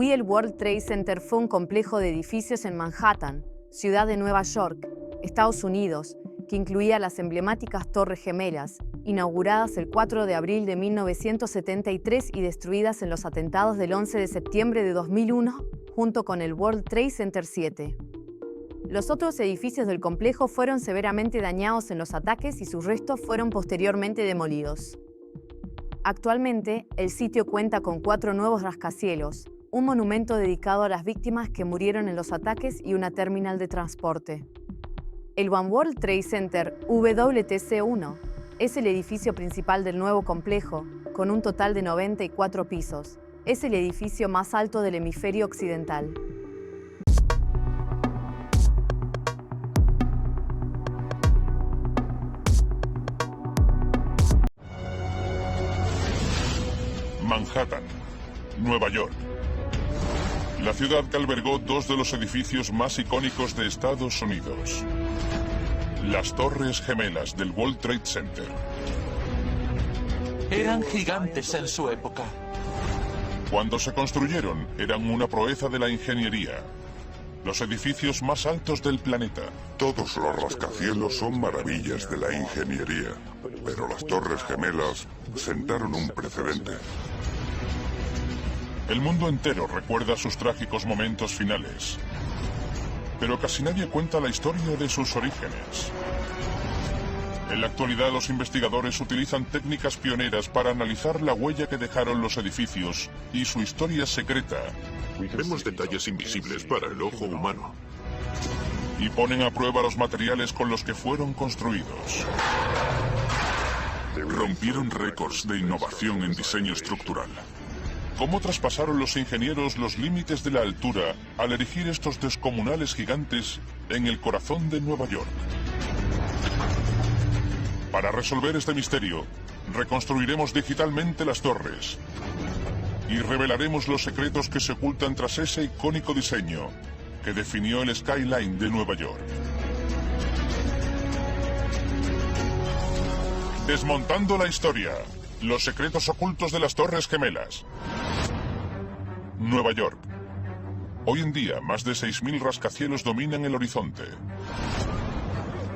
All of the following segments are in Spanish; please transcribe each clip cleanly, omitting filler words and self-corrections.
El World Trade Center fue un complejo de edificios en Manhattan, ciudad de Nueva York, Estados Unidos, que incluía las emblemáticas Torres Gemelas, inauguradas el 4 de abril de 1973 y destruidas en los atentados del 11 de septiembre de 2001, junto con el World Trade Center 7. Los otros edificios del complejo fueron severamente dañados en los ataques y sus restos fueron posteriormente demolidos. Actualmente, el sitio cuenta con 4 nuevos rascacielos, un monumento dedicado a las víctimas que murieron en los ataques y una terminal de transporte. El One World Trade Center, WTC-1, es el edificio principal del nuevo complejo, con un total de 94 pisos. Es el edificio más alto del hemisferio occidental. Manhattan, Nueva York. La ciudad que albergó 2 de los edificios más icónicos de Estados Unidos. Las Torres Gemelas del World Trade Center. Eran gigantes en su época. Cuando se construyeron, eran una proeza de la ingeniería. Los edificios más altos del planeta. Todos los rascacielos son maravillas de la ingeniería, pero las Torres Gemelas sentaron un precedente. El mundo entero recuerda sus trágicos momentos finales, pero casi nadie cuenta la historia de sus orígenes. En la actualidad, los investigadores utilizan técnicas pioneras para analizar la huella que dejaron los edificios y su historia secreta. Vemos detalles invisibles para el ojo humano. Y ponen a prueba los materiales con los que fueron construidos. Rompieron récords de innovación en diseño estructural. ¿Cómo traspasaron los ingenieros los límites de la altura al erigir estos descomunales gigantes en el corazón de Nueva York? Para resolver este misterio, reconstruiremos digitalmente las torres y revelaremos los secretos que se ocultan tras ese icónico diseño que definió el skyline de Nueva York. Desmontando la historia, los secretos ocultos de las Torres Gemelas. Nueva York. Hoy en día, más de 6.000 rascacielos dominan el horizonte.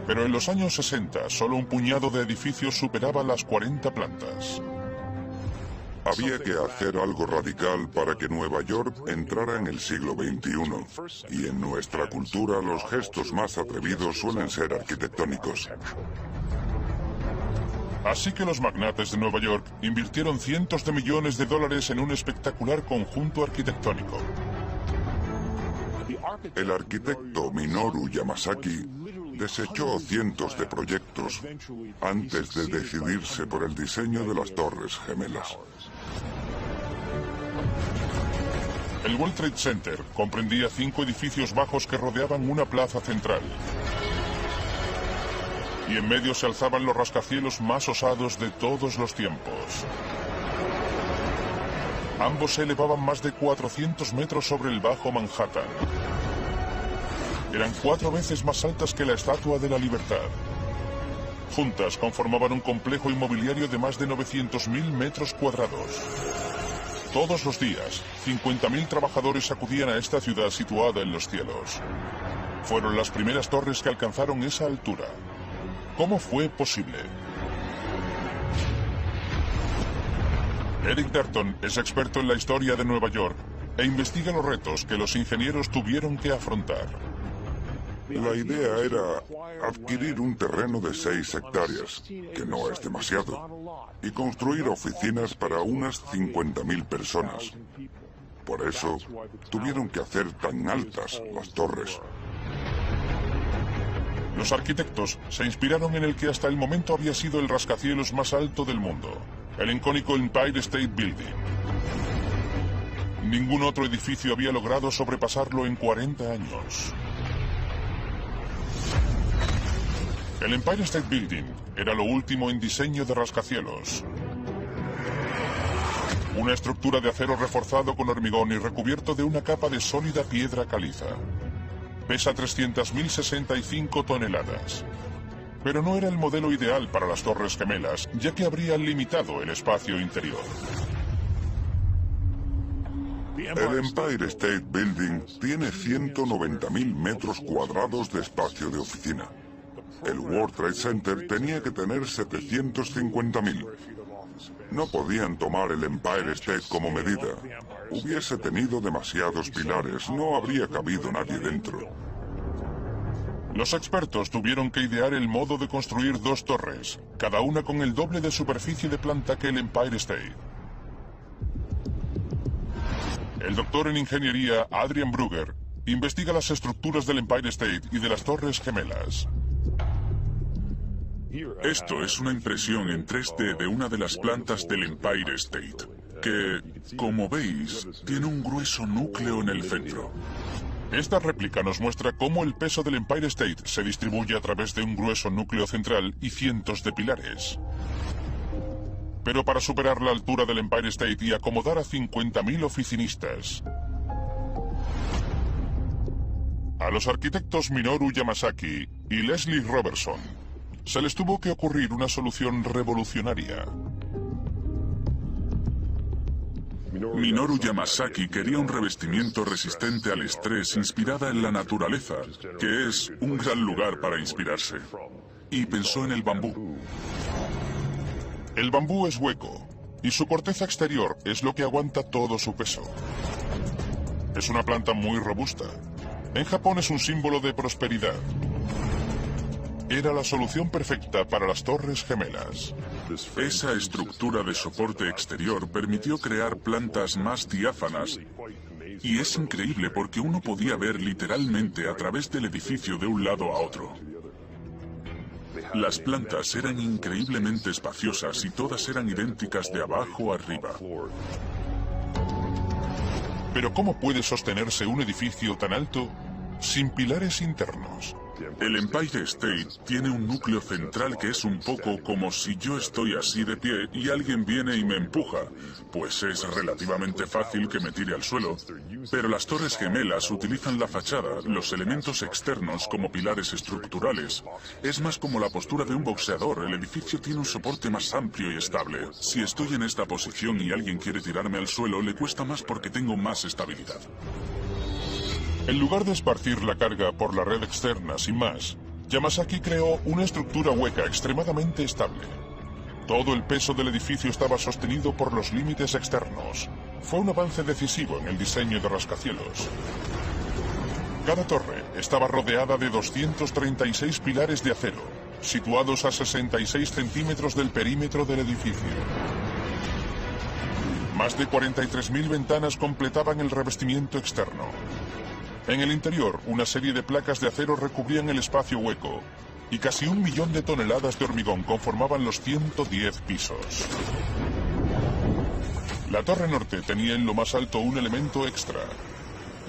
Pero en los años 60, solo un puñado de edificios superaba las 40 plantas. Había que hacer algo radical para que Nueva York entrara en el siglo XXI. Y en nuestra cultura, los gestos más atrevidos suelen ser arquitectónicos. Así que los magnates de Nueva York invirtieron cientos de millones de dólares en un espectacular conjunto arquitectónico. El arquitecto Minoru Yamasaki desechó cientos de proyectos antes de decidirse por el diseño de las Torres Gemelas. El World Trade Center comprendía 5 edificios bajos que rodeaban una plaza central. Y en medio se alzaban los rascacielos más osados de todos los tiempos. Ambos se elevaban más de 400 metros sobre el Bajo Manhattan. Eran 4 veces más altas que la Estatua de la Libertad. Juntas conformaban un complejo inmobiliario de más de 900.000 metros cuadrados. Todos los días, 50.000 trabajadores acudían a esta ciudad situada en los cielos. Fueron las primeras torres que alcanzaron esa altura. ¿Cómo fue posible? Eric Derton es experto en la historia de Nueva York e investiga los retos que los ingenieros tuvieron que afrontar. La idea era adquirir un terreno de 6 hectáreas, que no es demasiado, y construir oficinas para unas 50.000 personas. Por eso, tuvieron que hacer tan altas las torres. Los arquitectos se inspiraron en el que hasta el momento había sido el rascacielos más alto del mundo, el icónico Empire State Building. Ningún otro edificio había logrado sobrepasarlo en 40 años. El Empire State Building era lo último en diseño de rascacielos. Una estructura de acero reforzado con hormigón y recubierto de una capa de sólida piedra caliza. Pesa 300.065 toneladas. Pero no era el modelo ideal para las Torres Gemelas, ya que habría limitado el espacio interior. El Empire State Building tiene 190.000 metros cuadrados de espacio de oficina. El World Trade Center tenía que tener 750.000. No podían tomar el Empire State como medida. Hubiese tenido demasiados pilares, no habría cabido nadie dentro. Los expertos tuvieron que idear el modo de construir dos torres, cada una con el doble de superficie de planta que el Empire State. El doctor en ingeniería Adrian Brugger investiga las estructuras del Empire State y de las Torres Gemelas. Esto es una impresión en 3D de una de las plantas del Empire State, que, como veis, tiene un grueso núcleo en el centro. Esta réplica nos muestra cómo el peso del Empire State se distribuye a través de un grueso núcleo central y cientos de pilares. Pero para superar la altura del Empire State y acomodar a 50.000 oficinistas, a los arquitectos Minoru Yamasaki y Leslie Robertson se les tuvo que ocurrir una solución revolucionaria. Minoru Yamasaki quería un revestimiento resistente al estrés inspirada en la naturaleza, que es un gran lugar para inspirarse. Y pensó en el bambú. El bambú es hueco, y su corteza exterior es lo que aguanta todo su peso. Es una planta muy robusta. En Japón es un símbolo de prosperidad. Era la solución perfecta para las Torres Gemelas. Esa estructura de soporte exterior permitió crear plantas más diáfanas. Y es increíble porque uno podía ver literalmente a través del edificio de un lado a otro. Las plantas eran increíblemente espaciosas y todas eran idénticas de abajo a arriba. Pero ¿cómo puede sostenerse un edificio tan alto sin pilares internos? El Empire State tiene un núcleo central que es un poco como si yo estoy así de pie y alguien viene y me empuja. Pues es relativamente fácil que me tire al suelo. Pero las Torres Gemelas utilizan la fachada, los elementos externos como pilares estructurales. Es más como la postura de un boxeador. El edificio tiene un soporte más amplio y estable. Si estoy en esta posición y alguien quiere tirarme al suelo, le cuesta más porque tengo más estabilidad. En lugar de esparcir la carga por la red externa sin más, Yamasaki creó una estructura hueca extremadamente estable. Todo el peso del edificio estaba sostenido por los límites externos. Fue un avance decisivo en el diseño de rascacielos. Cada torre estaba rodeada de 236 pilares de acero, situados a 66 centímetros del perímetro del edificio. Más de 43.000 ventanas completaban el revestimiento externo. En el interior, una serie de placas de acero recubrían el espacio hueco, y casi 1 millón de toneladas de hormigón conformaban los 110 pisos. La torre norte tenía en lo más alto un elemento extra,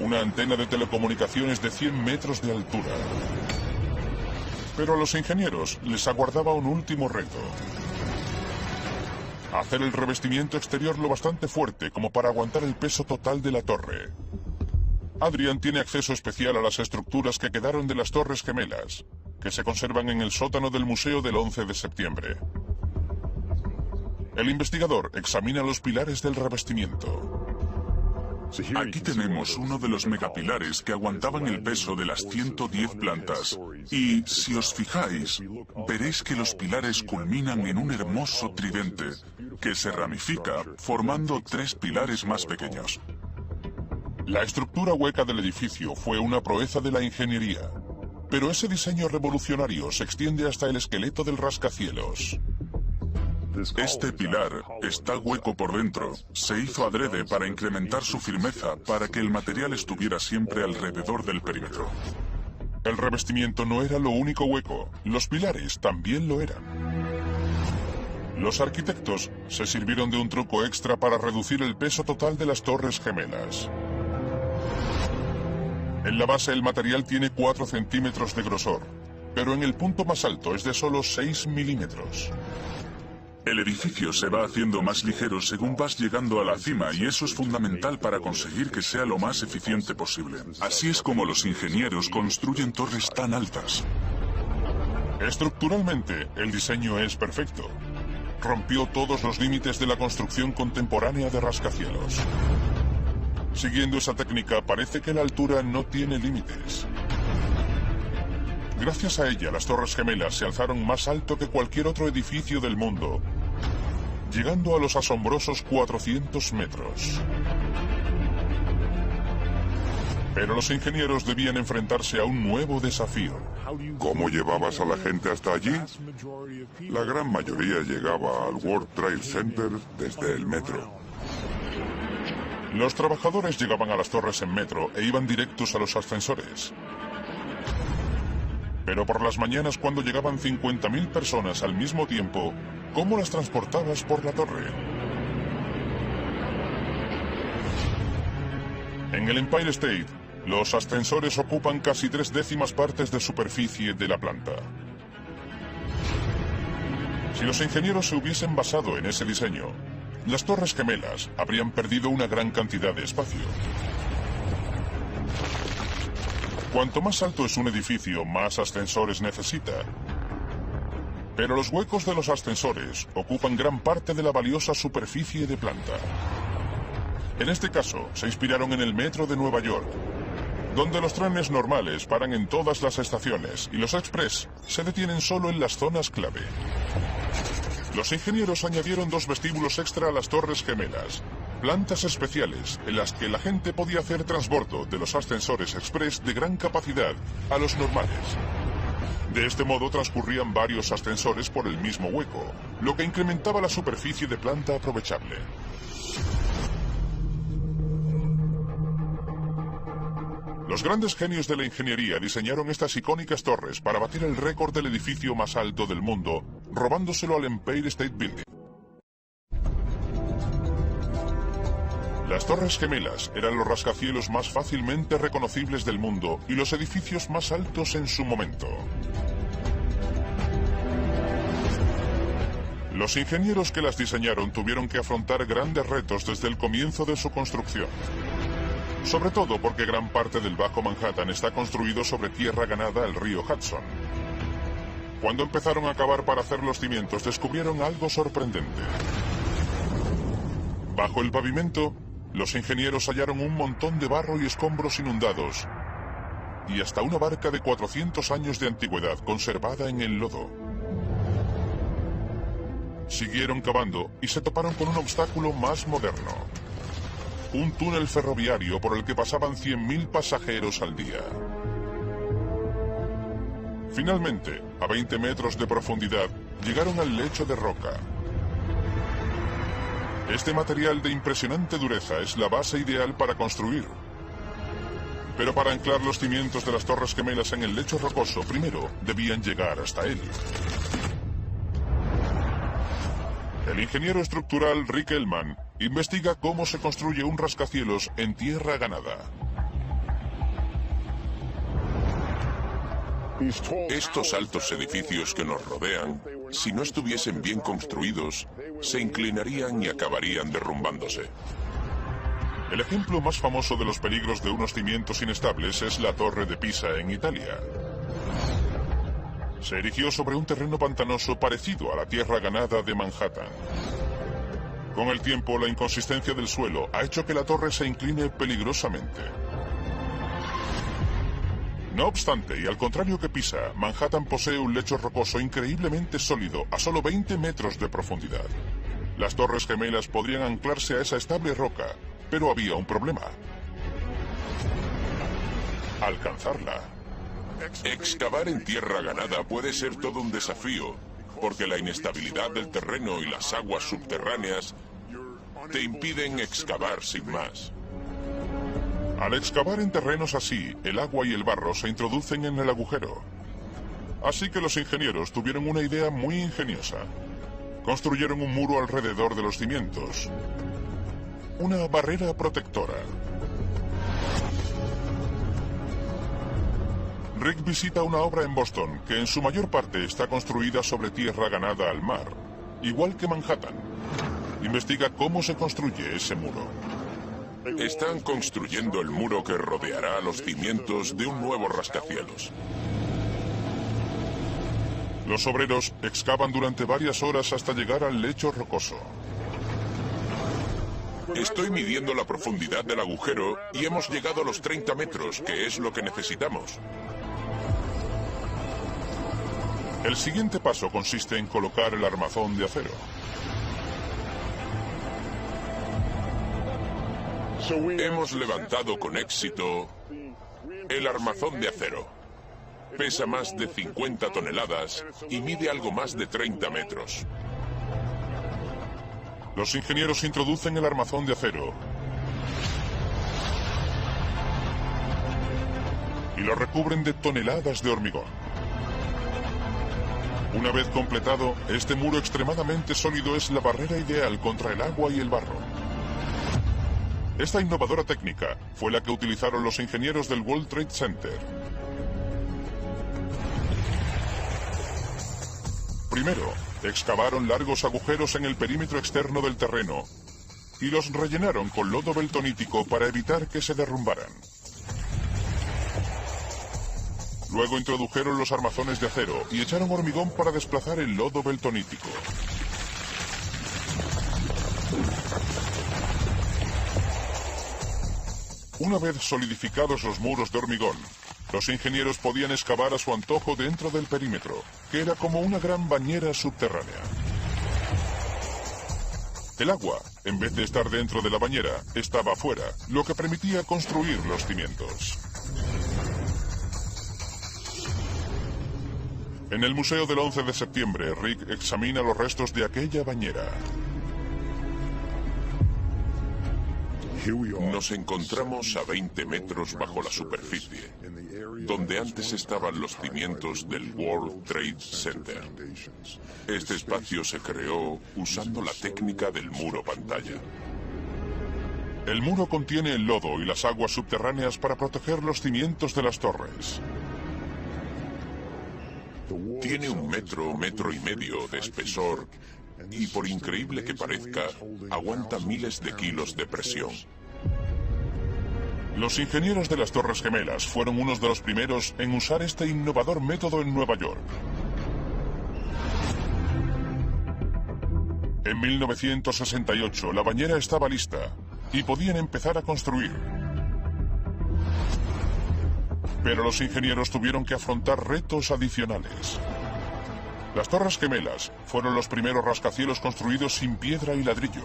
una antena de telecomunicaciones de 100 metros de altura. Pero a los ingenieros les aguardaba un último reto: hacer el revestimiento exterior lo bastante fuerte como para aguantar el peso total de la torre. Adrian tiene acceso especial a las estructuras que quedaron de las Torres Gemelas, que se conservan en el sótano del Museo del 11 de septiembre. El investigador examina los pilares del revestimiento. Aquí tenemos uno de los megapilares que aguantaban el peso de las 110 plantas. Y si os fijáis, veréis que los pilares culminan en un hermoso tridente, que se ramifica formando 3 pilares más pequeños. La estructura hueca del edificio fue una proeza de la ingeniería, pero ese diseño revolucionario se extiende hasta el esqueleto del rascacielos. Este pilar está hueco por dentro. Se hizo adrede para incrementar su firmeza, para que el material estuviera siempre alrededor del perímetro. El revestimiento no era lo único hueco, los pilares también lo eran. Los arquitectos se sirvieron de un truco extra para reducir el peso total de las Torres Gemelas. En la base el material tiene 4 centímetros de grosor, pero en el punto más alto es de solo 6 milímetros. El edificio se va haciendo más ligero según vas llegando a la cima y eso es fundamental para conseguir que sea lo más eficiente posible. Así es como los ingenieros construyen torres tan altas. Estructuralmente, el diseño es perfecto. Rompió todos los límites de la construcción contemporánea de rascacielos. Siguiendo esa técnica, parece que la altura no tiene límites. Gracias a ella, las Torres Gemelas se alzaron más alto que cualquier otro edificio del mundo, llegando a los asombrosos 400 metros. Pero los ingenieros debían enfrentarse a un nuevo desafío. ¿Cómo llevabas a la gente hasta allí? La gran mayoría llegaba al World Trade Center desde el metro. Los trabajadores llegaban a las torres en metro e iban directos a los ascensores. Pero por las mañanas, cuando llegaban 50.000 personas al mismo tiempo, ¿cómo las transportabas por la torre? En el Empire State, los ascensores ocupan casi 3/10 partes de superficie de la planta. Si los ingenieros se hubiesen basado en ese diseño, las Torres Gemelas habrían perdido una gran cantidad de espacio. Cuanto más alto es un edificio, más ascensores necesita. Pero los huecos de los ascensores ocupan gran parte de la valiosa superficie de planta. En este caso, se inspiraron en el metro de Nueva York, donde los trenes normales paran en todas las estaciones y los express se detienen solo en las zonas clave. Los ingenieros añadieron 2 vestíbulos extra a las Torres Gemelas, plantas especiales en las que la gente podía hacer transbordo de los ascensores express de gran capacidad a los normales. De este modo transcurrían varios ascensores por el mismo hueco, lo que incrementaba la superficie de planta aprovechable. Los grandes genios de la ingeniería diseñaron estas icónicas torres para batir el récord del edificio más alto del mundo, robándoselo al Empire State Building. Las Torres Gemelas eran los rascacielos más fácilmente reconocibles del mundo y los edificios más altos en su momento. Los ingenieros que las diseñaron tuvieron que afrontar grandes retos desde el comienzo de su construcción. Sobre todo porque gran parte del Bajo Manhattan está construido sobre tierra ganada al río Hudson. Cuando empezaron a cavar para hacer los cimientos, descubrieron algo sorprendente. Bajo el pavimento, los ingenieros hallaron un montón de barro y escombros inundados, y hasta una barca de 400 años de antigüedad conservada en el lodo. Siguieron cavando y se toparon con un obstáculo más moderno: un túnel ferroviario por el que pasaban 100.000 pasajeros al día. Finalmente, a 20 metros de profundidad, llegaron al lecho de roca. Este material de impresionante dureza es la base ideal para construir. Pero para anclar los cimientos de las Torres Gemelas en el lecho rocoso, primero debían llegar hasta él. El ingeniero estructural Rick Ellman investiga cómo se construye un rascacielos en tierra ganada. Estos altos edificios que nos rodean, si no estuviesen bien construidos, se inclinarían y acabarían derrumbándose. El ejemplo más famoso de los peligros de unos cimientos inestables es la Torre de Pisa en Italia. Se erigió sobre un terreno pantanoso parecido a la tierra ganada de Manhattan. Con el tiempo, la inconsistencia del suelo ha hecho que la torre se incline peligrosamente. No obstante, y al contrario que Pisa, Manhattan posee un lecho rocoso increíblemente sólido a solo 20 metros de profundidad. Las Torres Gemelas podrían anclarse a esa estable roca, pero había un problema: alcanzarla. Excavar en tierra ganada puede ser todo un desafío, porque la inestabilidad del terreno y las aguas subterráneas te impiden excavar sin más. Al excavar en terrenos así, el agua y el barro se introducen en el agujero. Así que los ingenieros tuvieron una idea muy ingeniosa. Construyeron un muro alrededor de los cimientos. Una barrera protectora. Rick visita una obra en Boston que en su mayor parte está construida sobre tierra ganada al mar, igual que Manhattan. Investiga cómo se construye ese muro. Están construyendo el muro que rodeará los cimientos de un nuevo rascacielos. Los obreros excavan durante varias horas hasta llegar al lecho rocoso. Estoy midiendo la profundidad del agujero y hemos llegado a los 30 metros, que es lo que necesitamos. El siguiente paso consiste en colocar el armazón de acero. Hemos levantado con éxito el armazón de acero. Pesa más de 50 toneladas y mide algo más de 30 metros. Los ingenieros introducen el armazón de acero y lo recubren de toneladas de hormigón. Una vez completado, este muro extremadamente sólido es la barrera ideal contra el agua y el barro. Esta innovadora técnica fue la que utilizaron los ingenieros del World Trade Center. Primero, excavaron largos agujeros en el perímetro externo del terreno y los rellenaron con lodo bentonítico para evitar que se derrumbaran. Luego introdujeron los armazones de acero y echaron hormigón para desplazar el lodo bentonítico. Una vez solidificados los muros de hormigón, los ingenieros podían excavar a su antojo dentro del perímetro, que era como una gran bañera subterránea. El agua, en vez de estar dentro de la bañera, estaba afuera, lo que permitía construir los cimientos. En el Museo del 11 de septiembre, Rick examina los restos de aquella bañera. Nos encontramos a 20 metros bajo la superficie, donde antes estaban los cimientos del World Trade Center. Este espacio se creó usando la técnica del muro pantalla. El muro contiene el lodo y las aguas subterráneas para proteger los cimientos de las torres. Tiene 1 metro, metro y medio de espesor y, por increíble que parezca, aguanta miles de kilos de presión. Los ingenieros de las Torres Gemelas fueron unos de los primeros en usar este innovador método en Nueva York. En 1968 la bañera estaba lista y podían empezar a construir. Pero los ingenieros tuvieron que afrontar retos adicionales. Las Torres Gemelas fueron los primeros rascacielos construidos sin piedra y ladrillo.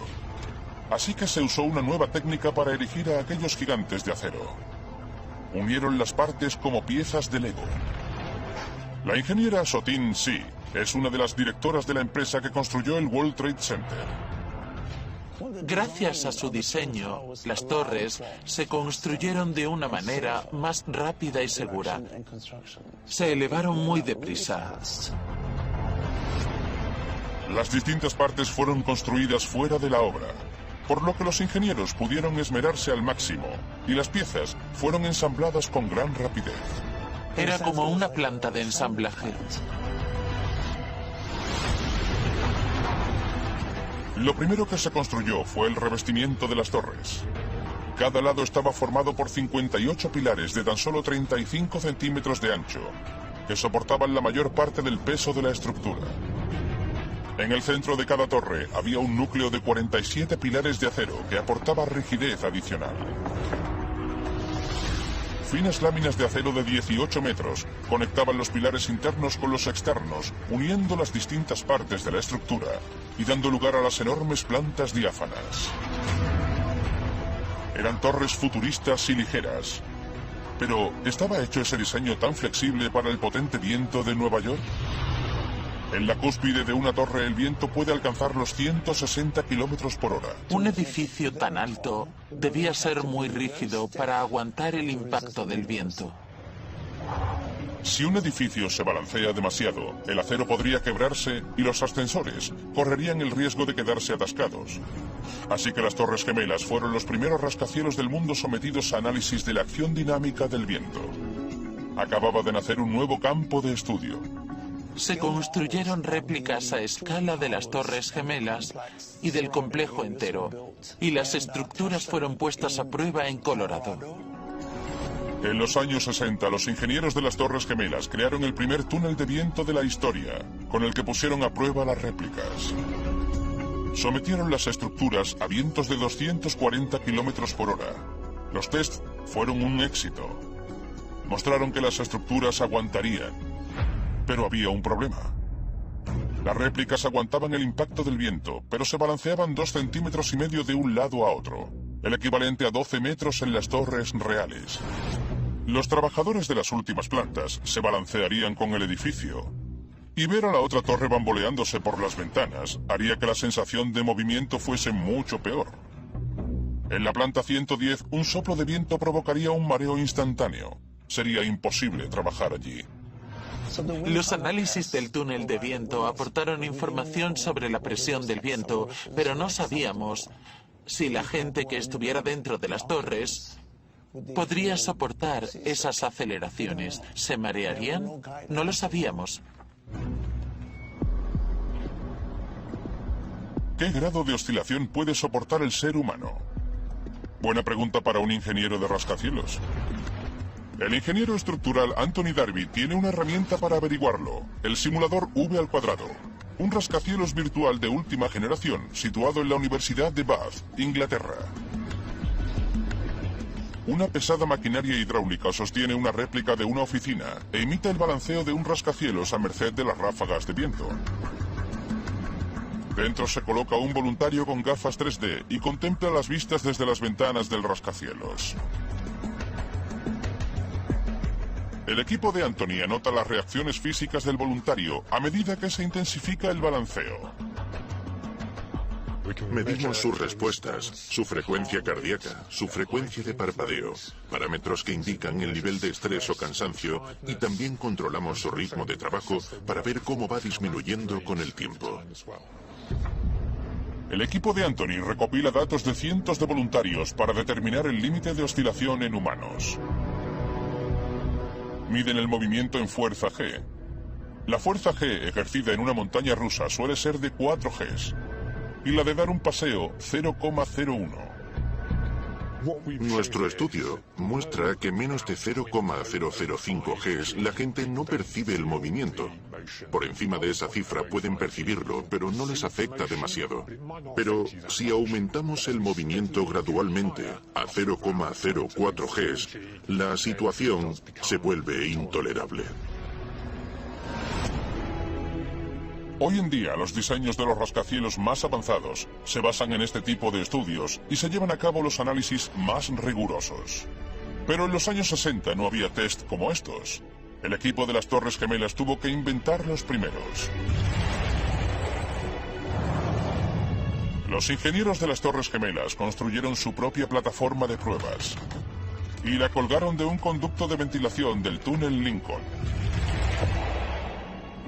Así que se usó una nueva técnica para erigir a aquellos gigantes de acero. Unieron las partes como piezas de Lego. La ingeniera Sotin Si es una de las directoras de la empresa que construyó el World Trade Center. Gracias a su diseño, las torres se construyeron de una manera más rápida y segura. Se elevaron muy deprisa. Las distintas partes fueron construidas fuera de la obra, por lo que los ingenieros pudieron esmerarse al máximo y las piezas fueron ensambladas con gran rapidez. Era como una planta de ensamblaje. Lo primero que se construyó fue el revestimiento de las torres. Cada lado estaba formado por 58 pilares de tan solo 35 centímetros de ancho, que soportaban la mayor parte del peso de la estructura. En el centro de cada torre había un núcleo de 47 pilares de acero que aportaba rigidez adicional. Finas láminas de acero de 18 metros conectaban los pilares internos con los externos, uniendo las distintas partes de la estructura y dando lugar a las enormes plantas diáfanas. Eran torres futuristas y ligeras. Pero, ¿estaba hecho ese diseño tan flexible para el potente viento de Nueva York? En la cúspide de una torre el viento puede alcanzar los 160 kilómetros por hora. Un edificio tan alto debía ser muy rígido para aguantar el impacto del viento. Si un edificio se balancea demasiado, el acero podría quebrarse y los ascensores correrían el riesgo de quedarse atascados. Así que las Torres Gemelas fueron los primeros rascacielos del mundo sometidos a análisis de la acción dinámica del viento. Acababa de nacer un nuevo campo de estudio. Se construyeron réplicas a escala de las Torres Gemelas y del complejo entero, y las estructuras fueron puestas a prueba en Colorado. En los años 60, los ingenieros de las Torres Gemelas crearon el primer túnel de viento de la historia, con el que pusieron a prueba las réplicas. Sometieron las estructuras a vientos de 240 kilómetros por hora. Los tests fueron un éxito. Mostraron que las estructuras aguantarían. Pero había un problema. Las réplicas aguantaban el impacto del viento, pero se balanceaban 2,5 centímetros de un lado a otro, el equivalente a 12 metros en las torres reales. Los trabajadores de las últimas plantas se balancearían con el edificio, y ver a la otra torre bamboleándose por las ventanas haría que la sensación de movimiento fuese mucho peor. En la planta 110, un soplo de viento provocaría un mareo instantáneo. Sería imposible trabajar allí. Los análisis del túnel de viento aportaron información sobre la presión del viento, pero no sabíamos si la gente que estuviera dentro de las torres podría soportar esas aceleraciones. ¿Se marearían? No lo sabíamos. ¿Qué grado de oscilación puede soportar el ser humano? Buena pregunta para un ingeniero de rascacielos. El ingeniero estructural Anthony Darby tiene una herramienta para averiguarlo, el simulador V², un rascacielos virtual de última generación situado en la Universidad de Bath, Inglaterra. Una pesada maquinaria hidráulica sostiene una réplica de una oficina e imita el balanceo de un rascacielos a merced de las ráfagas de viento. Dentro se coloca un voluntario con gafas 3D y contempla las vistas desde las ventanas del rascacielos. El equipo de Anthony anota las reacciones físicas del voluntario a medida que se intensifica el balanceo. Medimos sus respuestas, su frecuencia cardíaca, su frecuencia de parpadeo, parámetros que indican el nivel de estrés o cansancio, y también controlamos su ritmo de trabajo para ver cómo va disminuyendo con el tiempo. El equipo de Anthony recopila datos de cientos de voluntarios para determinar el límite de oscilación en humanos. Miden el movimiento en fuerza G. La fuerza G ejercida en una montaña rusa suele ser de 4 Gs. Y la de dar un paseo, 0,01. Nuestro estudio muestra que menos de 0,005 Gs la gente no percibe el movimiento. Por encima de esa cifra pueden percibirlo, pero no les afecta demasiado. Pero si aumentamos el movimiento gradualmente a 0,04 Gs, la situación se vuelve intolerable. Hoy en día, los diseños de los rascacielos más avanzados se basan en este tipo de estudios y se llevan a cabo los análisis más rigurosos. Pero en los años 60 no había test como estos. El equipo de las Torres Gemelas tuvo que inventar los primeros. Los ingenieros de las Torres Gemelas construyeron su propia plataforma de pruebas y la colgaron de un conducto de ventilación del túnel Lincoln.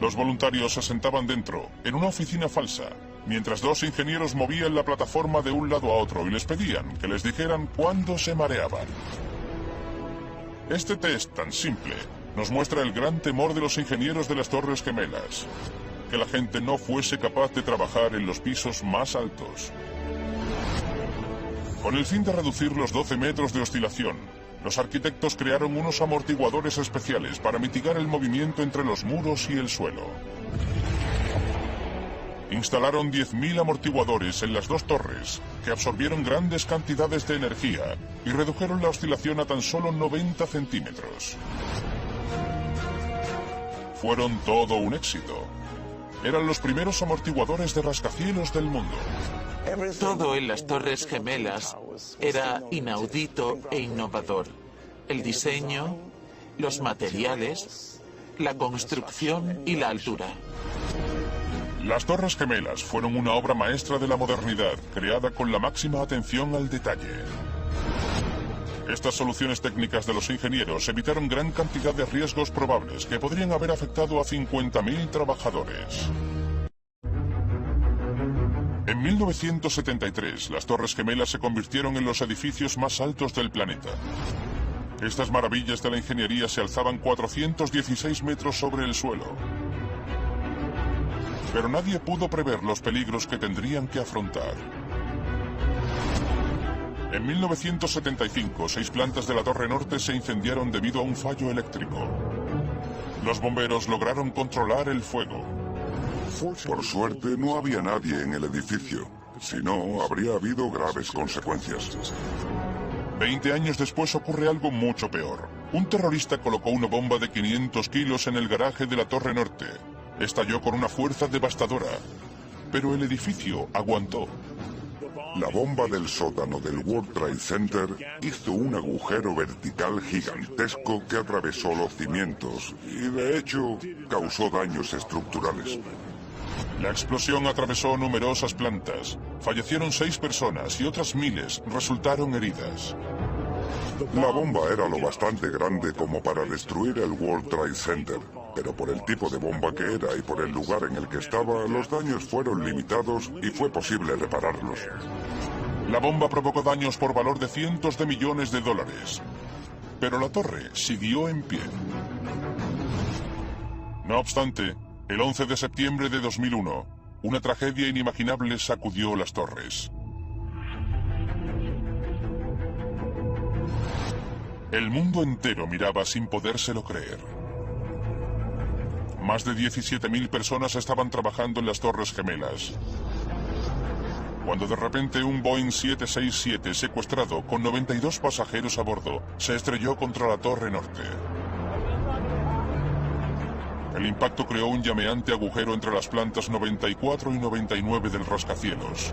Los voluntarios se sentaban dentro, en una oficina falsa, mientras 2 ingenieros movían la plataforma de un lado a otro y les pedían que les dijeran cuándo se mareaban. Este test tan simple nos muestra el gran temor de los ingenieros de las Torres Gemelas, que la gente no fuese capaz de trabajar en los pisos más altos. Con el fin de reducir los 12 metros de oscilación, los arquitectos crearon unos amortiguadores especiales para mitigar el movimiento entre los muros y el suelo. Instalaron 10.000 amortiguadores en las 2 torres, que absorbieron grandes cantidades de energía y redujeron la oscilación a tan solo 90 centímetros. Fueron todo un éxito. Eran los primeros amortiguadores de rascacielos del mundo. Todo en las Torres Gemelas era inaudito e innovador. El diseño, los materiales, la construcción y la altura. Las Torres Gemelas fueron una obra maestra de la modernidad, creada con la máxima atención al detalle. Estas soluciones técnicas de los ingenieros evitaron gran cantidad de riesgos probables que podrían haber afectado a 50.000 trabajadores. En 1973, las Torres Gemelas se convirtieron en los edificios más altos del planeta. Estas maravillas de la ingeniería se alzaban 416 metros sobre el suelo. Pero nadie pudo prever los peligros que tendrían que afrontar. En 1975, 6 plantas de la Torre Norte se incendiaron debido a un fallo eléctrico. Los bomberos lograron controlar el fuego. Por suerte, no había nadie en el edificio. Si no, habría habido graves consecuencias. 20 años después ocurre algo mucho peor. Un terrorista colocó una bomba de 500 kilos en el garaje de la Torre Norte. Estalló con una fuerza devastadora, pero el edificio aguantó. La bomba del sótano del World Trade Center hizo un agujero vertical gigantesco que atravesó los cimientos y, de hecho, causó daños estructurales. La explosión atravesó numerosas plantas. Fallecieron 6 personas y otras miles resultaron heridas. La bomba era lo bastante grande como para destruir el World Trade Center, pero por el tipo de bomba que era y por el lugar en el que estaba, los daños fueron limitados y fue posible repararlos. La bomba provocó daños por valor de cientos de millones de dólares, pero la torre siguió en pie. No obstante, el 11 de septiembre de 2001, una tragedia inimaginable sacudió las torres. El mundo entero miraba sin podérselo creer. Más de 17.000 personas estaban trabajando en las Torres Gemelas, cuando de repente un Boeing 767 secuestrado con 92 pasajeros a bordo se estrelló contra la Torre Norte. El impacto creó un llameante agujero entre las plantas 94 y 99 del rascacielos,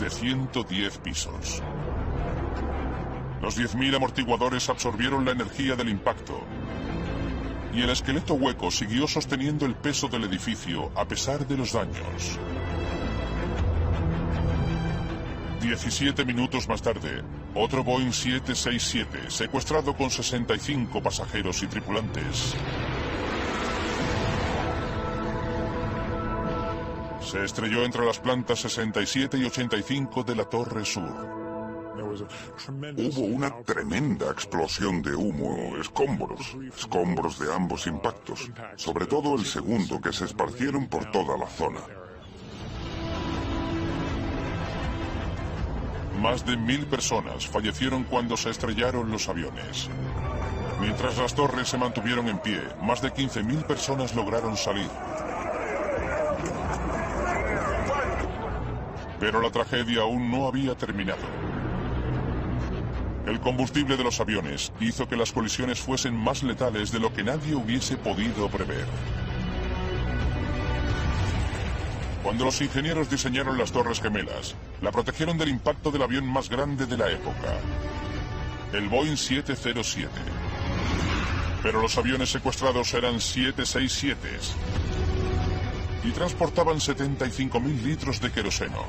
de 110 pisos. Los 10.000 amortiguadores absorbieron la energía del impacto, y el esqueleto hueco siguió sosteniendo el peso del edificio a pesar de los daños. 17 minutos más tarde, otro Boeing 767, secuestrado con 65 pasajeros y tripulantes, se estrelló entre las plantas 67 y 85 de la Torre Sur. Hubo una tremenda explosión de humo, escombros de ambos impactos, sobre todo el segundo, que se esparcieron por toda la zona. Más de 1.000 personas fallecieron cuando se estrellaron los aviones. Mientras las torres se mantuvieron en pie, más de 15.000 personas lograron salir. Pero la tragedia aún no había terminado. El combustible de los aviones hizo que las colisiones fuesen más letales de lo que nadie hubiese podido prever. Cuando los ingenieros diseñaron las Torres Gemelas, la protegieron del impacto del avión más grande de la época, el Boeing 707. Pero los aviones secuestrados eran 767s y transportaban 75.000 litros de queroseno.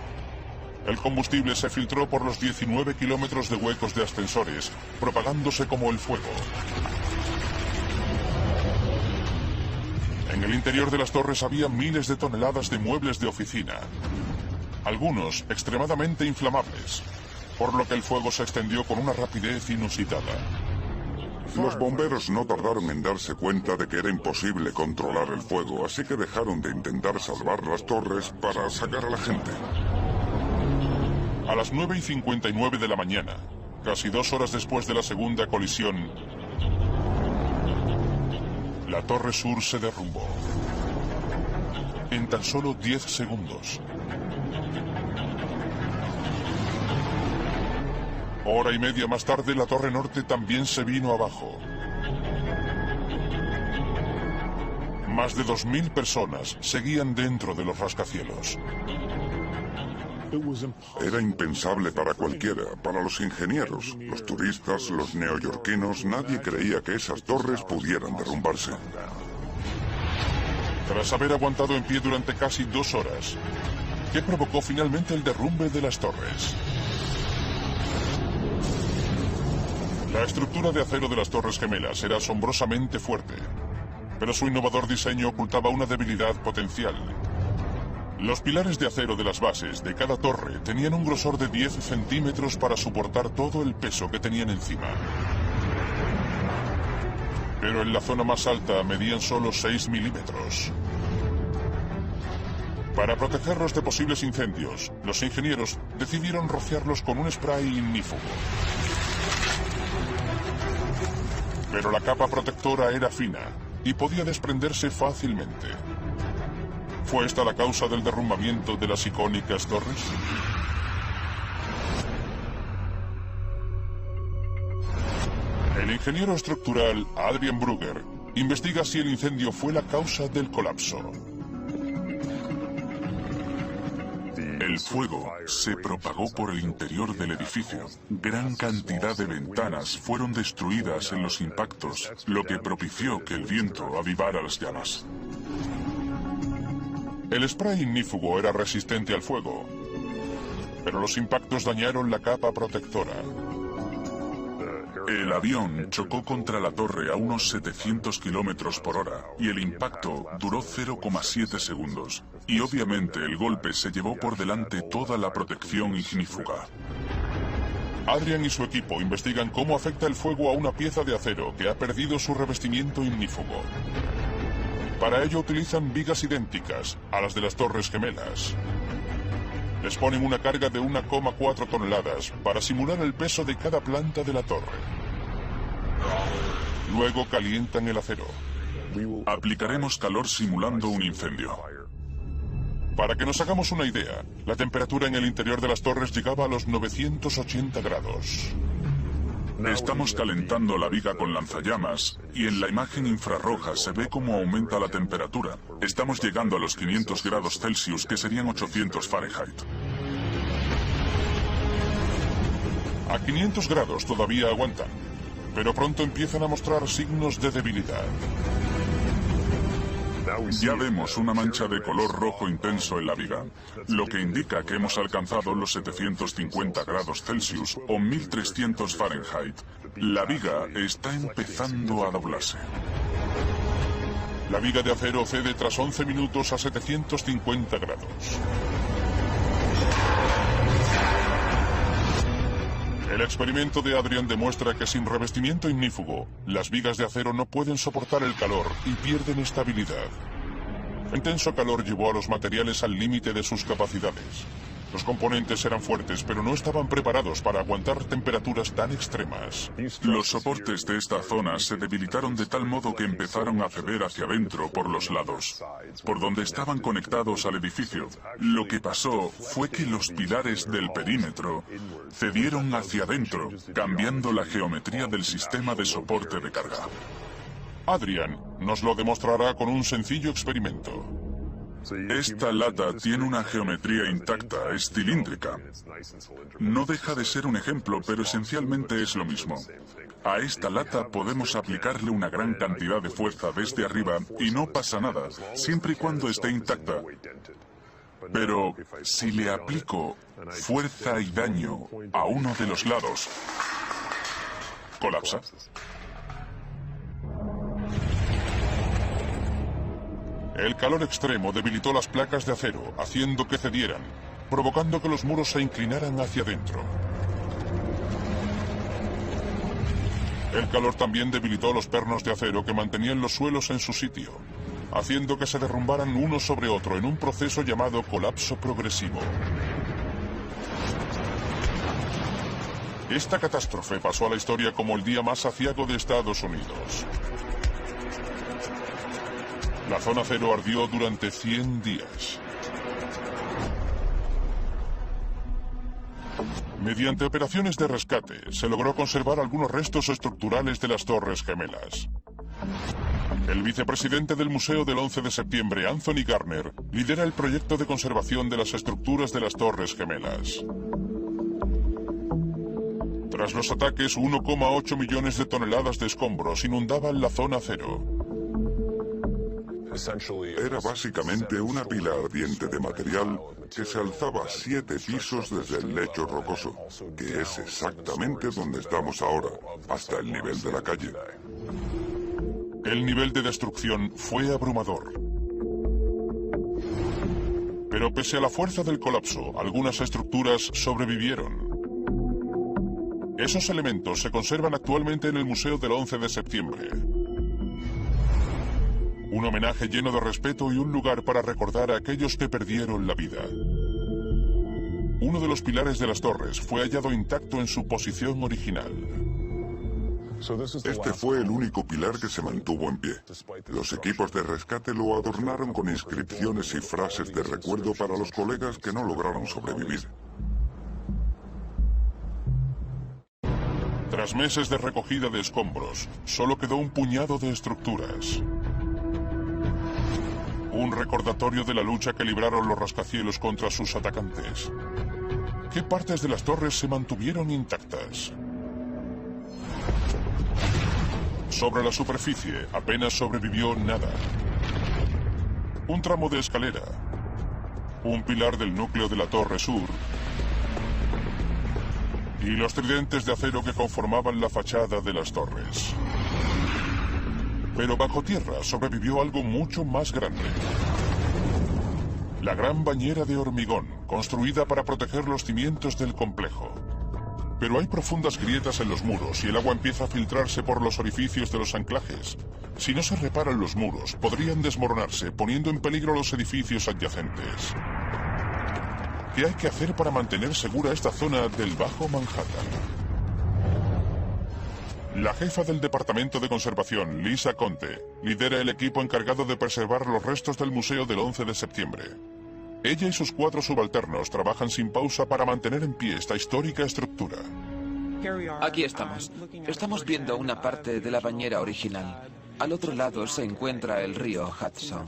El combustible se filtró por los 19 kilómetros de huecos de ascensores, propagándose como el fuego. En el interior de las torres había miles de toneladas de muebles de oficina, algunos extremadamente inflamables, por lo que el fuego se extendió con una rapidez inusitada. Los bomberos no tardaron en darse cuenta de que era imposible controlar el fuego, así que dejaron de intentar salvar las torres para sacar a la gente. A las 9:59 de la mañana, casi 2 horas después de la segunda colisión, la Torre Sur se derrumbó. En tan solo 10 segundos. Hora y media más tarde, la Torre Norte también se vino abajo. Más de 2.000 personas seguían dentro de los rascacielos. Era impensable para cualquiera, para los ingenieros, los turistas, los neoyorquinos. Nadie creía que esas torres pudieran derrumbarse. Tras haber aguantado en pie durante casi 2 horas, ¿qué provocó finalmente el derrumbe de las torres? La estructura de acero de las Torres Gemelas era asombrosamente fuerte, pero su innovador diseño ocultaba una debilidad potencial. Los pilares de acero de las bases de cada torre tenían un grosor de 10 centímetros para soportar todo el peso que tenían encima. Pero en la zona más alta medían solo 6 milímetros. Para protegerlos de posibles incendios, los ingenieros decidieron rociarlos con un spray ignífugo. Pero la capa protectora era fina y podía desprenderse fácilmente. ¿Fue esta la causa del derrumbamiento de las icónicas torres? El ingeniero estructural Adrian Brugger investiga si el incendio fue la causa del colapso. El fuego se propagó por el interior del edificio. Gran cantidad de ventanas fueron destruidas en los impactos, lo que propició que el viento avivara las llamas. El spray ignífugo era resistente al fuego, pero los impactos dañaron la capa protectora. El avión chocó contra la torre a unos 700 kilómetros por hora y el impacto duró 0,7 segundos. Y obviamente el golpe se llevó por delante toda la protección ignífuga. Adrian y su equipo investigan cómo afecta el fuego a una pieza de acero que ha perdido su revestimiento ignífugo. Para ello utilizan vigas idénticas a las de las Torres Gemelas. Les ponen una carga de 1,4 toneladas para simular el peso de cada planta de la torre. Luego calientan el acero. Aplicaremos calor simulando un incendio. Para que nos hagamos una idea, la temperatura en el interior de las torres llegaba a los 980 grados. Estamos calentando la viga con lanzallamas y en la imagen infrarroja se ve cómo aumenta la temperatura. Estamos llegando a los 500 grados Celsius, que serían 800 Fahrenheit. A 500 grados todavía aguantan, pero pronto empiezan a mostrar signos de debilidad. Ya vemos una mancha de color rojo intenso en la viga, lo que indica que hemos alcanzado los 750 grados Celsius o 1300 Fahrenheit. La viga está empezando a doblarse. La viga de acero cede tras 11 minutos a 750 grados. El experimento de Adrian demuestra que sin revestimiento ignífugo, las vigas de acero no pueden soportar el calor y pierden estabilidad. El intenso calor llevó a los materiales al límite de sus capacidades. Los componentes eran fuertes, pero no estaban preparados para aguantar temperaturas tan extremas. Los soportes de esta zona se debilitaron de tal modo que empezaron a ceder hacia adentro por los lados, por donde estaban conectados al edificio. Lo que pasó fue que los pilares del perímetro cedieron hacia adentro, cambiando la geometría del sistema de soporte de carga. Adrian nos lo demostrará con un sencillo experimento. Esta lata tiene una geometría intacta, es cilíndrica. No deja de ser un ejemplo, pero esencialmente es lo mismo. A esta lata podemos aplicarle una gran cantidad de fuerza desde arriba y no pasa nada, siempre y cuando esté intacta. Pero si le aplico fuerza y daño a uno de los lados, colapsa. El calor extremo debilitó las placas de acero, haciendo que cedieran, provocando que los muros se inclinaran hacia adentro. El calor también debilitó los pernos de acero que mantenían los suelos en su sitio, haciendo que se derrumbaran uno sobre otro en un proceso llamado colapso progresivo. Esta catástrofe pasó a la historia como el día más aciago de Estados Unidos. La zona cero ardió durante 100 días. Mediante operaciones de rescate, se logró conservar algunos restos estructurales de las Torres Gemelas. El vicepresidente del Museo del 11 de septiembre, Anthony Garner, lidera el proyecto de conservación de las estructuras de las Torres Gemelas. Tras los ataques, 1,8 millones de toneladas de escombros inundaban la zona cero. Era básicamente una pila ardiente de material que se alzaba 7 pisos desde el lecho rocoso, que es exactamente donde estamos ahora, hasta el nivel de la calle. El nivel de destrucción fue abrumador. Pero pese a la fuerza del colapso, algunas estructuras sobrevivieron. Esos elementos se conservan actualmente en el Museo del 11 de septiembre. Un homenaje lleno de respeto y un lugar para recordar a aquellos que perdieron la vida. Uno de los pilares de las torres fue hallado intacto en su posición original. Este fue el único pilar que se mantuvo en pie. Los equipos de rescate lo adornaron con inscripciones y frases de recuerdo para los colegas que no lograron sobrevivir. Tras meses de recogida de escombros, solo quedó un puñado de estructuras. Un recordatorio de la lucha que libraron los rascacielos contra sus atacantes. ¿Qué partes de las torres se mantuvieron intactas? Sobre la superficie apenas sobrevivió nada. Un tramo de escalera, un pilar del núcleo de la torre sur y los tridentes de acero que conformaban la fachada de las torres. Pero bajo tierra sobrevivió algo mucho más grande. La gran bañera de hormigón, construida para proteger los cimientos del complejo. Pero hay profundas grietas en los muros y el agua empieza a filtrarse por los orificios de los anclajes. Si no se reparan los muros, podrían desmoronarse, poniendo en peligro los edificios adyacentes. ¿Qué hay que hacer para mantener segura esta zona del Bajo Manhattan? La jefa del Departamento de Conservación, Lisa Conte, lidera el equipo encargado de preservar los restos del Museo del 11 de septiembre. Ella y sus 4 subalternos trabajan sin pausa para mantener en pie esta histórica estructura. Aquí estamos. Estamos viendo una parte de la bañera original. Al otro lado se encuentra el río Hudson.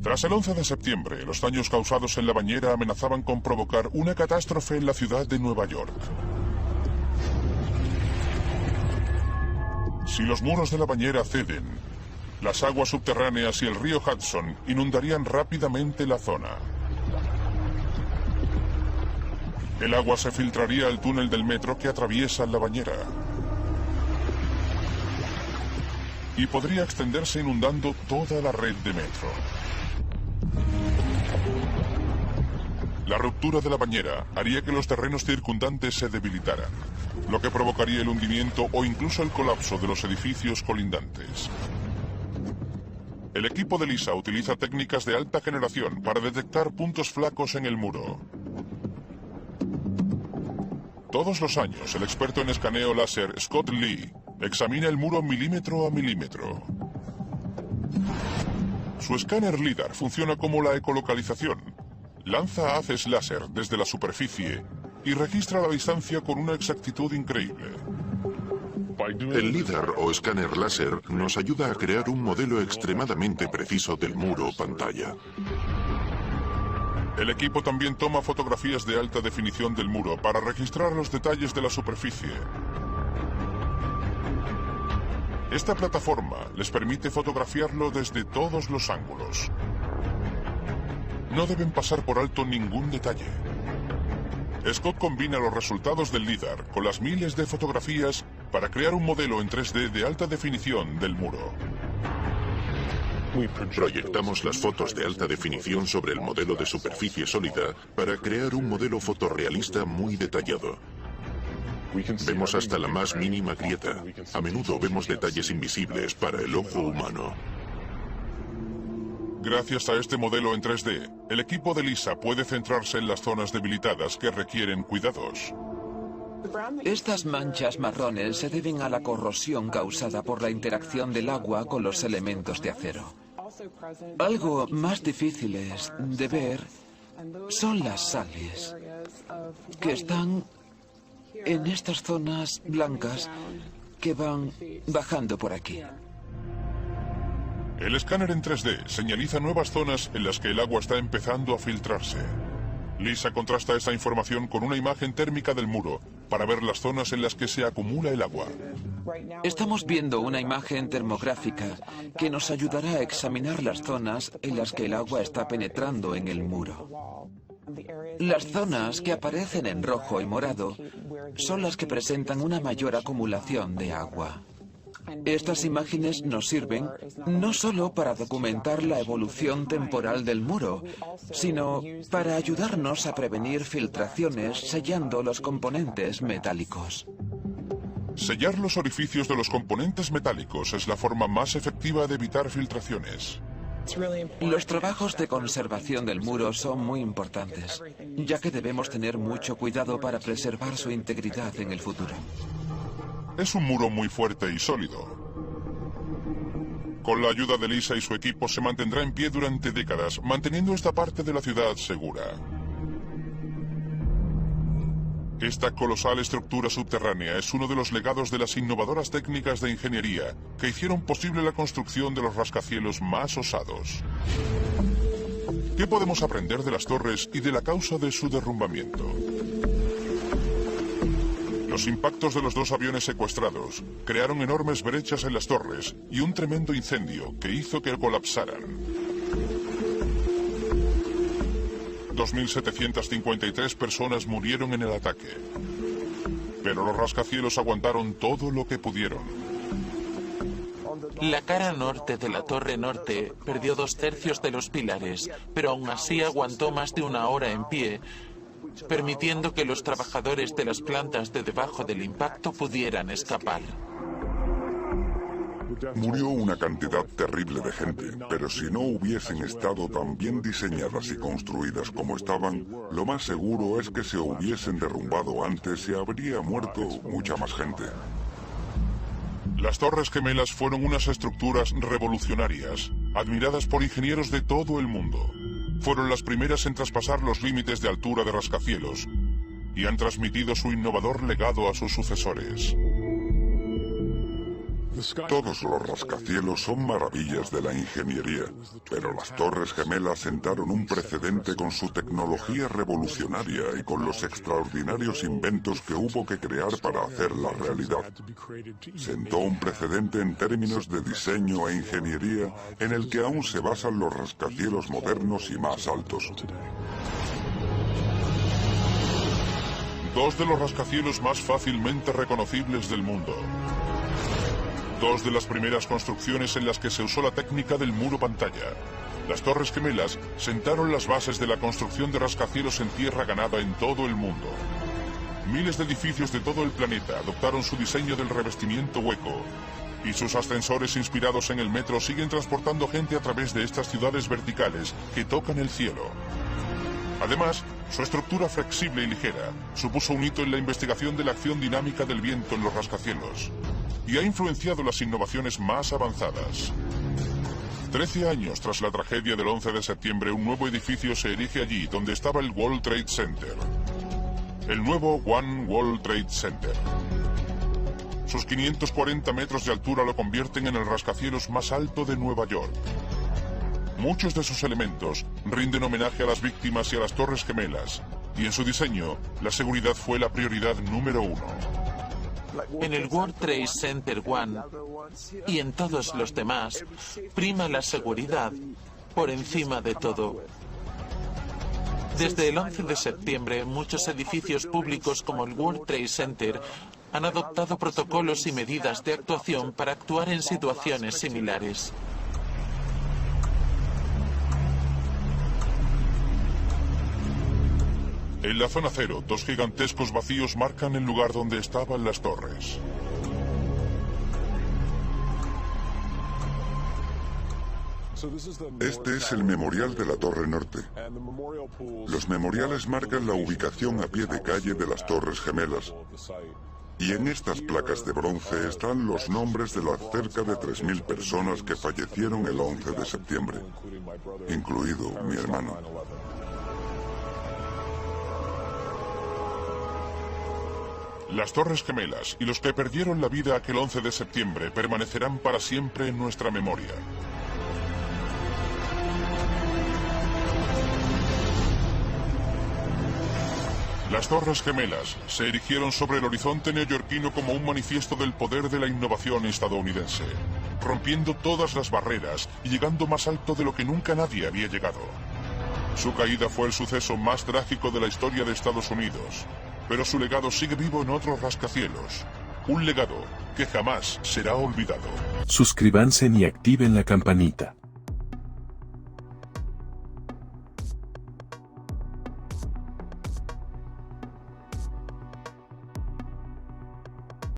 Tras el 11 de septiembre, los daños causados en la bañera amenazaban con provocar una catástrofe en la ciudad de Nueva York. Si los muros de la bañera ceden, las aguas subterráneas y el río Hudson inundarían rápidamente la zona. El agua se filtraría al túnel del metro que atraviesa la bañera. Y podría extenderse inundando toda la red de metro. La ruptura de la bañera haría que los terrenos circundantes se debilitaran, lo que provocaría el hundimiento o incluso el colapso de los edificios colindantes. El equipo de Lisa utiliza técnicas de alta generación para detectar puntos flacos en el muro. Todos los años, el experto en escaneo láser Scott Lee examina el muro milímetro a milímetro. Su escáner LIDAR funciona como la ecolocalización. Lanza haces láser desde la superficie y registra la distancia con una exactitud increíble. El LIDAR o escáner láser nos ayuda a crear un modelo extremadamente preciso del muro o pantalla. El equipo también toma fotografías de alta definición del muro para registrar los detalles de la superficie. Esta plataforma les permite fotografiarlo desde todos los ángulos. No deben pasar por alto ningún detalle. Scott combina los resultados del LIDAR con las miles de fotografías para crear un modelo en 3D de alta definición del muro. Proyectamos las fotos de alta definición sobre el modelo de superficie sólida para crear un modelo fotorrealista muy detallado. Vemos hasta la más mínima grieta. A menudo vemos detalles invisibles para el ojo humano. Gracias a este modelo en 3D, el equipo de Lisa puede centrarse en las zonas debilitadas que requieren cuidados. Estas manchas marrones se deben a la corrosión causada por la interacción del agua con los elementos de acero. Algo más difíciles de ver son las sales, que están en estas zonas blancas que van bajando por aquí. El escáner en 3D señaliza nuevas zonas en las que el agua está empezando a filtrarse. Lisa contrasta esta información con una imagen térmica del muro para ver las zonas en las que se acumula el agua. Estamos viendo una imagen termográfica que nos ayudará a examinar las zonas en las que el agua está penetrando en el muro. Las zonas que aparecen en rojo y morado son las que presentan una mayor acumulación de agua. Estas imágenes nos sirven no solo para documentar la evolución temporal del muro, sino para ayudarnos a prevenir filtraciones sellando los componentes metálicos. Sellar los orificios de los componentes metálicos es la forma más efectiva de evitar filtraciones. Los trabajos de conservación del muro son muy importantes, ya que debemos tener mucho cuidado para preservar su integridad en el futuro. Es un muro muy fuerte y sólido. Con la ayuda de Lisa y su equipo se mantendrá en pie durante décadas, manteniendo esta parte de la ciudad segura. Esta colosal estructura subterránea es uno de los legados de las innovadoras técnicas de ingeniería que hicieron posible la construcción de los rascacielos más osados. ¿Qué podemos aprender de las torres y de la causa de su derrumbamiento? Los impactos de los dos aviones secuestrados crearon enormes brechas en las torres y un tremendo incendio que hizo que colapsaran. 2.753 personas murieron en el ataque. Pero los rascacielos aguantaron todo lo que pudieron. La cara norte de la Torre Norte perdió 2/3 de los pilares, pero aún así aguantó más de una hora en pie, permitiendo que los trabajadores de las plantas de debajo del impacto pudieran escapar. Murió una cantidad terrible de gente, pero si no hubiesen estado tan bien diseñadas y construidas como estaban, lo más seguro es que se hubiesen derrumbado antes y habría muerto mucha más gente. Las Torres Gemelas fueron unas estructuras revolucionarias, admiradas por ingenieros de todo el mundo. Fueron las primeras en traspasar los límites de altura de rascacielos y han transmitido su innovador legado a sus sucesores. Todos los rascacielos son maravillas de la ingeniería, pero las Torres Gemelas sentaron un precedente con su tecnología revolucionaria y con los extraordinarios inventos que hubo que crear para hacerla realidad. Sentó un precedente en términos de diseño e ingeniería en el que aún se basan los rascacielos modernos y más altos. Dos de los rascacielos más fácilmente reconocibles del mundo. Dos de las primeras construcciones en las que se usó la técnica del muro pantalla. Las Torres Gemelas sentaron las bases de la construcción de rascacielos en tierra ganada en todo el mundo. Miles de edificios de todo el planeta adoptaron su diseño del revestimiento hueco, y sus ascensores inspirados en el metro siguen transportando gente a través de estas ciudades verticales que tocan el cielo. Además, su estructura flexible y ligera supuso un hito en la investigación de la acción dinámica del viento en los rascacielos y ha influenciado las innovaciones más avanzadas. 13 años tras la tragedia del 11 de septiembre, un nuevo edificio se erige allí donde estaba el World Trade Center. El nuevo One World Trade Center. Sus 540 metros de altura lo convierten en el rascacielos más alto de Nueva York. Muchos de sus elementos rinden homenaje a las víctimas y a las Torres Gemelas, y en su diseño, la seguridad fue la prioridad número 1. En el World Trade Center One y en todos los demás, prima la seguridad por encima de todo. Desde el 11 de septiembre, muchos edificios públicos como el World Trade Center han adoptado protocolos y medidas de actuación para actuar en situaciones similares. En la zona cero, dos gigantescos vacíos marcan el lugar donde estaban las torres. Este es el memorial de la Torre Norte. Los memoriales marcan la ubicación a pie de calle de las Torres Gemelas. Y en estas placas de bronce están los nombres de las cerca de 3.000 personas que fallecieron el 11 de septiembre, incluido mi hermano. Las Torres Gemelas y los que perdieron la vida aquel 11 de septiembre permanecerán para siempre en nuestra memoria. Las Torres Gemelas se erigieron sobre el horizonte neoyorquino como un manifiesto del poder de la innovación estadounidense, rompiendo todas las barreras y llegando más alto de lo que nunca nadie había llegado. Su caída fue el suceso más trágico de la historia de Estados Unidos, pero su legado sigue vivo en otros rascacielos. Un legado que jamás será olvidado. Suscríbanse y activen la campanita.